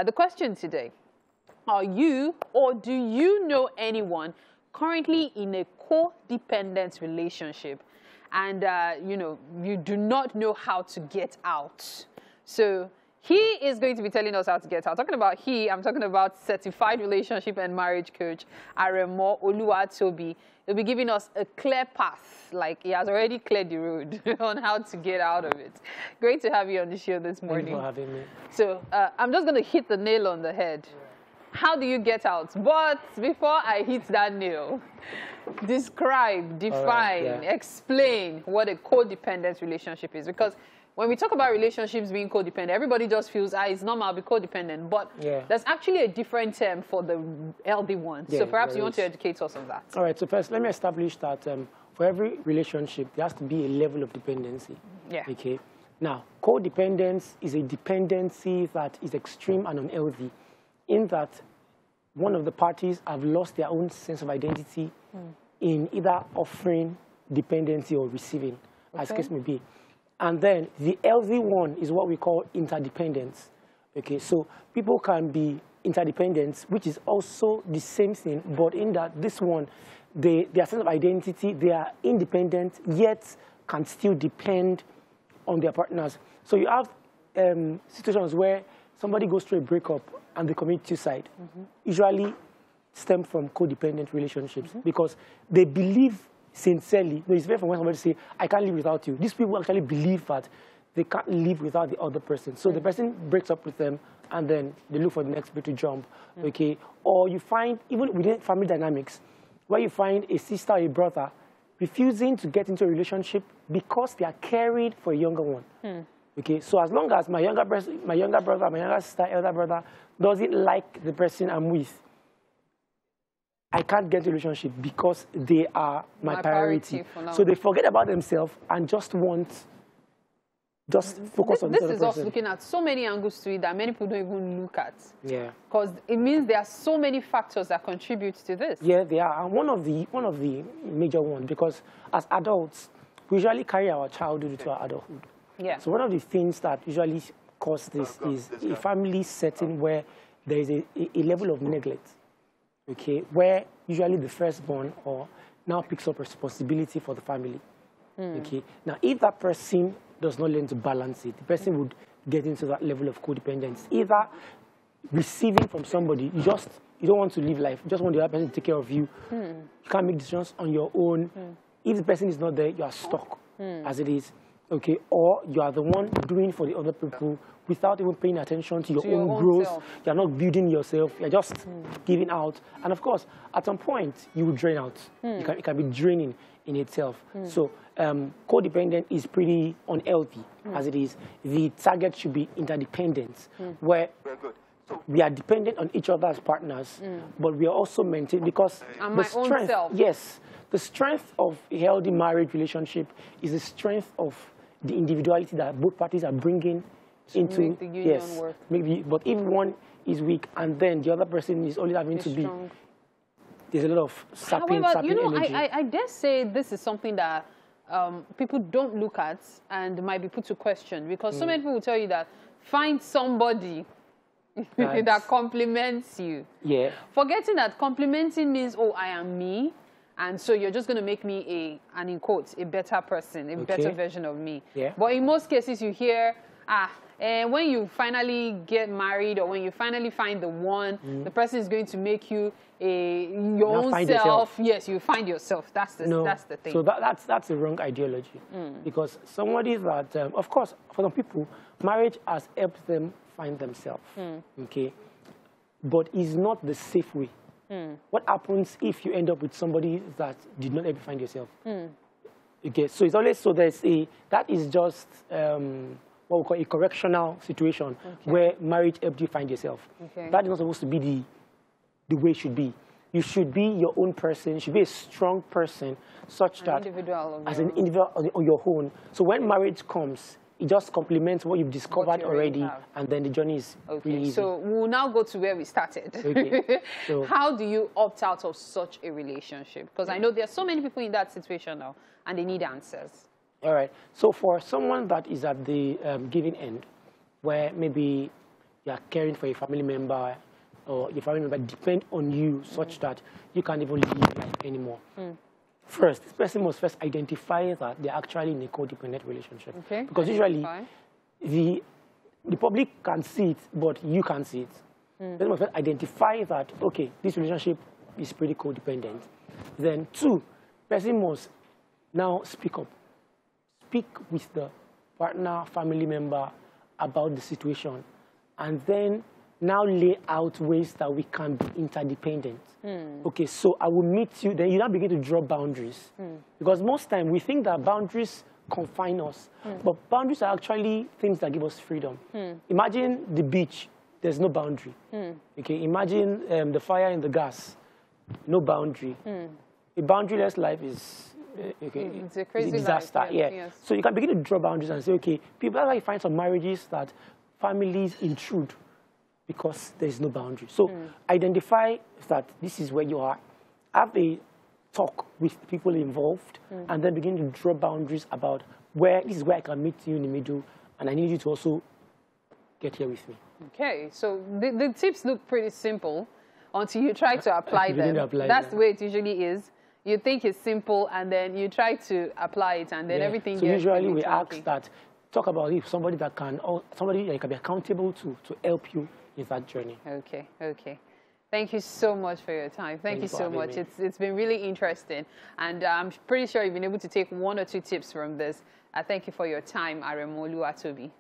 The question today, are you or do you know anyone currently in a codependent relationship and, you know, you do not know how to get out? So he is going to be telling us how to get out. Talking about he, I'm talking about certified relationship and marriage coach, Aremo Oluwatobi. He'll be giving us a clear path, like he has already cleared the road on how to get out of it. Great to have you on the show this morning. Thank you for having me. So I'm just going to hit the nail on the head. How do you get out? But before I hit that nail, describe, define, explain what a codependent relationship is. Because when we talk about relationships being codependent, everybody just feels, it's normal to be codependent. But there's actually a different term for the healthy one. So perhaps you want to educate us on that. All right. So first, let me establish that for every relationship, there has to be a level of dependency. Yeah. Okay. Now, codependence is a dependency that is extreme and unhealthy, in that one of the parties have lost their own sense of identity in either offering dependency or receiving, as case may be. And then the healthy one is what we call interdependence. Okay, so people can be interdependent, which is also the same thing, but in that this one, their sense of identity, they are independent, yet can still depend on their partners. So you have situations where somebody goes through a breakup and they commit suicide, usually stem from codependent relationships because they believe sincerely. No, it's very from when somebody say, I can't live without you. These people actually believe that they can't live without the other person. So the person breaks up with them and then they look for the next bit to jump, okay? Or you find, even within family dynamics, where you find a sister or a brother refusing to get into a relationship because they are caring for a younger one. Okay, so as long as my younger brother, my younger sister, elder brother doesn't like the person I'm with, I can't get into a relationship because they are my priority. So they forget about themselves and just focus on the other person. This is us looking at so many angles to it that many people don't even look at. Yeah. Because it means there are so many factors that contribute to this. Yeah, they are. And one of the major ones, because as adults, we usually carry our childhood to our adulthood. Yeah. So one of the things that usually cause this is a family setting where there is a level of neglect. Okay, where usually the firstborn now picks up responsibility for the family. Okay, now if that person does not learn to balance it, the person would get into that level of codependence. Either receiving from somebody, you don't want to live life, you just want the other person to take care of you. You can't make decisions on your own. If the person is not there, you are stuck as it is. Okay, or you are the one doing for the other people without even paying attention to your own growth. You're not building yourself. You're just giving out. And of course, at some point, you will drain out. It can be draining in itself. So codependent is pretty unhealthy as it is. The target should be interdependence, where we are dependent on each other as partners, but we are also maintaining, because the strength, the strength of a healthy marriage relationship is the strength of the individuality that both parties are bringing into make the union work. Maybe, but if one is weak and then the other person is only having to be, there's a lot of sapping energy. I dare say this is something that people don't look at and might be put to question, because so many people will tell you that find somebody that compliments you. Yeah. Forgetting that complimenting means, oh, I am me. And so you're just going to make me and in quotes, a better person, a better version of me. Yeah. But in most cases, you hear, when you finally get married or when you finally find the one, the person is going to make you your own self. Yourself. Yes, you find yourself. That's the thing. So that's the wrong ideology. Because somebody that, of course, for some people, marriage has helped them find themselves. Okay, but it's not the safe way. What happens if you end up with somebody that did not ever find yourself? Okay, so it's always, so that is just what we call a correctional situation where marriage helped you find yourself. That is not supposed to be the way it should be. You should be your own person. You should be a strong person, such that as an individual on your own. So when marriage comes, it just complements what you've discovered already, and then the journey is really easy. So we'll now go to where we started. So how do you opt out of such a relationship? Because I know there are so many people in that situation now, and they need answers. All right. So for someone that is at the giving end, where maybe you are caring for a family member or your family member depend on you such that you can't even live life anymore. First, this person must first identify that they're actually in a codependent relationship. Okay. Because usually the public can see it, but you can't see it. They must first identify that, okay, this relationship is pretty codependent. Then two, person must now speak up. Speak with the partner, family member about the situation, and then now lay out ways that we can be interdependent. Okay, so I will meet you, then you now begin to draw boundaries. Because most time we think that boundaries confine us, but boundaries are actually things that give us freedom. Imagine the beach, there's no boundary. Okay, imagine the fire in the gas, no boundary. A boundaryless life is it's a crazy disaster. Life, yes. So you can begin to draw boundaries and say, okay, people, that's why you find some marriages that families intrude because there is no boundary. So identify that this is where you are. Have a talk with people involved, and then begin to draw boundaries about where this is where I can meet you in the middle, and I need you to also get here with me. Okay, so the tips look pretty simple until you try to apply them. That's the way it usually is. You think it's simple, and then you try to apply it, and then everything. So gets usually we chunky. ask that, talk about if somebody that can, or somebody that you can be accountable to help you in that journey. Okay, okay. Thank you so much for your time. Thank you so much. It's been really interesting, and I'm pretty sure you've been able to take 1 or 2 tips from this. I thank you for your time, Aremo Oluwatobi.